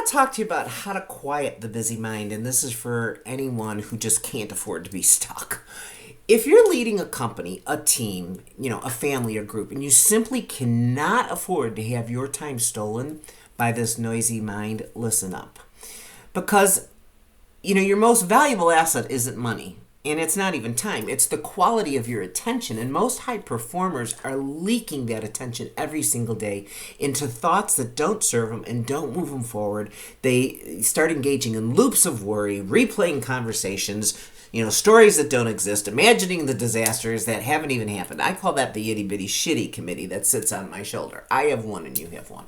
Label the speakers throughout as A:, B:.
A: want to talk to you about how to quiet the busy mind, and this is for anyone who just can't afford to be stuck. If you're leading a company, a team, a family or group, and you simply cannot afford to have your time stolen by this noisy mind, listen up. Because, your most valuable asset isn't money. And it's not even time. It's the quality of your attention. And most high performers are leaking that attention every single day into thoughts that don't serve them and don't move them forward. They start engaging in loops of worry, replaying conversations, stories that don't exist, imagining the disasters that haven't even happened. I call that the itty bitty shitty committee that sits on my shoulder. I have one and you have one.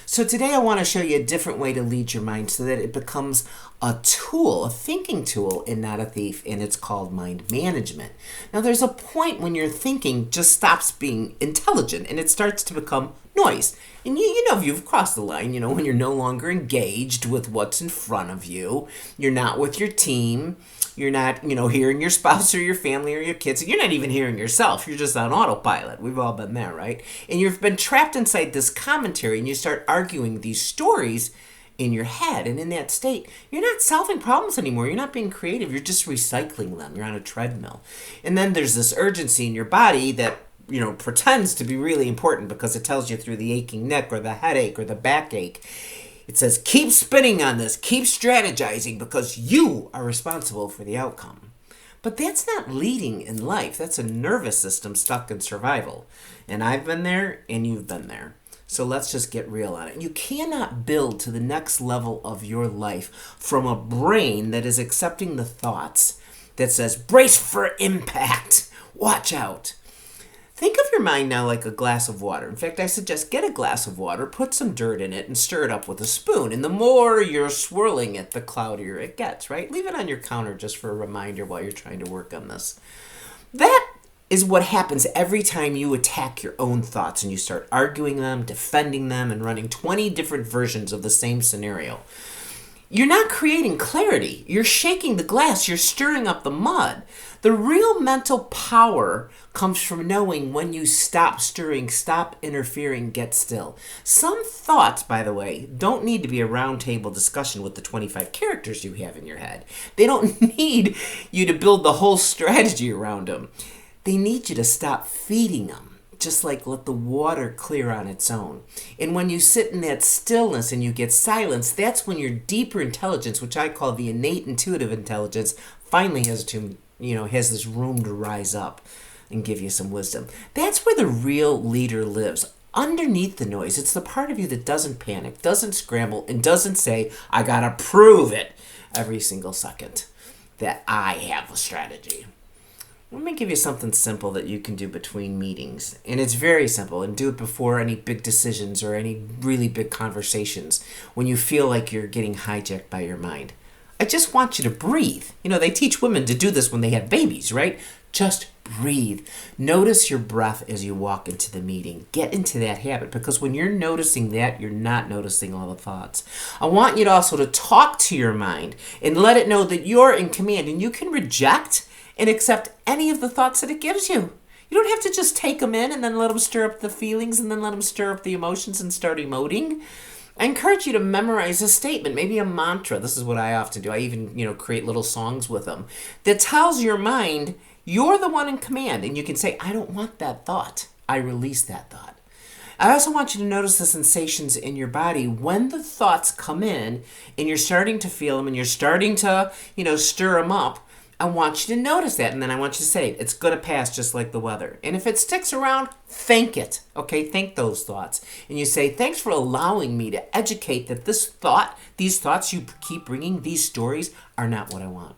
A: So today I want to show you a different way to lead your mind so that it becomes a tool, a thinking tool, and not a thief, and it's called mind management. Now there's a point when your thinking just stops being intelligent and it starts to become noise. And you've crossed the line, when you're no longer engaged with what's in front of you, you're not with your team, you're not, hearing your spouse or your family or your kids. You're not even hearing yourself. You're just on autopilot. We've all been there, right? And you've been trapped inside this commentary and you start arguing these stories in your head. And in that state, you're not solving problems anymore. You're not being creative. You're just recycling them. You're on a treadmill. And then there's this urgency in your body that pretends to be really important because it tells you through the aching neck or the headache or the backache. It says, keep spinning on this, keep strategizing because you are responsible for the outcome. But that's not leading in life. That's a nervous system stuck in survival. And I've been there and you've been there. So let's just get real on it. You cannot build to the next level of your life from a brain that is accepting the thoughts that says, brace for impact, watch out. Think of your mind now like a glass of water. In fact, I suggest get a glass of water, put some dirt in it, and stir it up with a spoon. And the more you're swirling it, the cloudier it gets, right? Leave it on your counter just for a reminder while you're trying to work on this. That is what happens every time you attack your own thoughts and you start arguing them, defending them, and running 20 different versions of the same scenario. You're not creating clarity. You're shaking the glass. You're stirring up the mud. The real mental power comes from knowing when you stop stirring, stop interfering, get still. Some thoughts, by the way, don't need to be a roundtable discussion with the 25 characters you have in your head. They don't need you to build the whole strategy around them. They need you to stop feeding them. Just like let the water clear on its own. And when you sit in that stillness and you get silence, that's when your deeper intelligence, which I call the innate intuitive intelligence, finally has this room to rise up and give you some wisdom. That's where the real leader lives. Underneath the noise, it's the part of you that doesn't panic, doesn't scramble, and doesn't say, I gotta prove it every single second that I have a strategy. Let me give you something simple that you can do between meetings. And it's very simple. And do it before any big decisions or any really big conversations when you feel like you're getting hijacked by your mind. I just want you to breathe. They teach women to do this when they have babies, right? Just breathe. Notice your breath as you walk into the meeting. Get into that habit because when you're noticing that, you're not noticing all the thoughts. I want you to also to talk to your mind and let it know that you're in command and you can reject and accept any of the thoughts that it gives you. You don't have to just take them in and then let them stir up the feelings and then let them stir up the emotions and start emoting. I encourage you to memorize a statement, maybe a mantra. This is what I often do. I even, create little songs with them that tells your mind you're the one in command. And you can say, I don't want that thought. I release that thought. I also want you to notice the sensations in your body when the thoughts come in and you're starting to feel them and you're starting to, stir them up. I want you to notice that, and then I want you to say, it's going to pass just like the weather. And if it sticks around, thank it, okay? Thank those thoughts. And you say, thanks for allowing me to educate that these thoughts you keep bringing, these stories, are not what I want.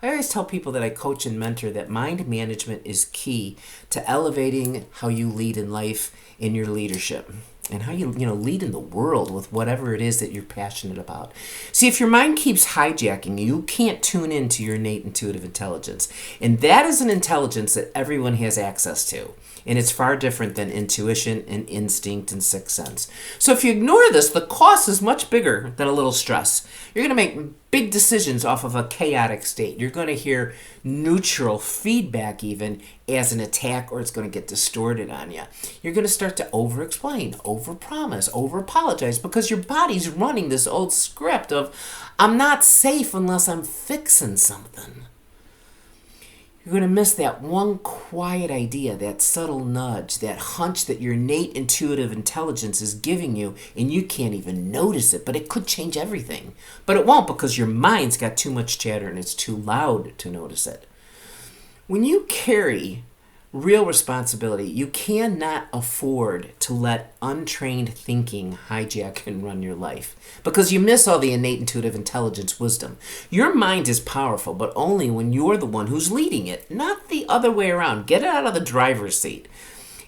A: I always tell people that I coach and mentor that mind management is key to elevating how you lead in life in your leadership. And how you lead in the world with whatever it is that you're passionate about. See, if your mind keeps hijacking you, you can't tune into your innate intuitive intelligence. And that is an intelligence that everyone has access to. And it's far different than intuition and instinct and sixth sense. So if you ignore this, the cost is much bigger than a little stress. You're going to make big decisions off of a chaotic state. You're going to hear neutral feedback even as an attack, or it's going to get distorted on you. You're going to start to over-explain, over-promise, over-apologize, because your body's running this old script of, I'm not safe unless I'm fixing something. You're going to miss that one quiet idea, that subtle nudge, that hunch that your innate intuitive intelligence is giving you, and you can't even notice it, but it could change everything. But it won't, because your mind's got too much chatter and it's too loud to notice it. When you carry real responsibility, you cannot afford to let untrained thinking hijack and run your life, because you miss all the innate intuitive intelligence wisdom. Your mind is powerful, but only when you're the one who's leading it, not the other way around. Get it out of the driver's seat.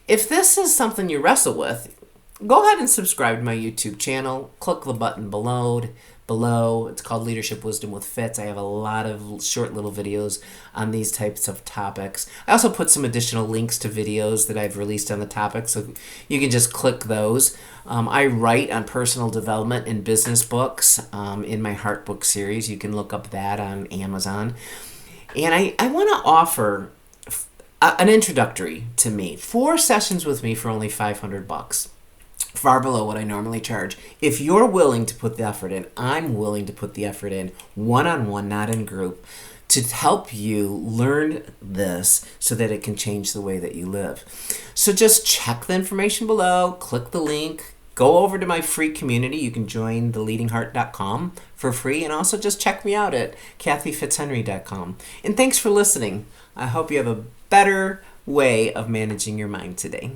A: If this is something you wrestle with, go ahead and subscribe to my YouTube channel. Click the button below. It's called Leadership Wisdom with Fitz. I have a lot of short little videos on these types of topics. I also put some additional links to videos that I've released on the topic, so you can just click those. I write on personal development and business books in my Heart Book series. You can look up that on Amazon. And I want to offer an introductory to me. 4 sessions with me for only $500. Far below what I normally charge. If you're willing to put the effort in, I'm willing to put the effort in, one-on-one, not in group, to help you learn this so that it can change the way that you live. So just check the information below, click the link, go over to my free community. You can join theleadingheart.com for free, and also just check me out at kathyfitzhenry.com. And thanks for listening. I hope you have a better way of managing your mind today.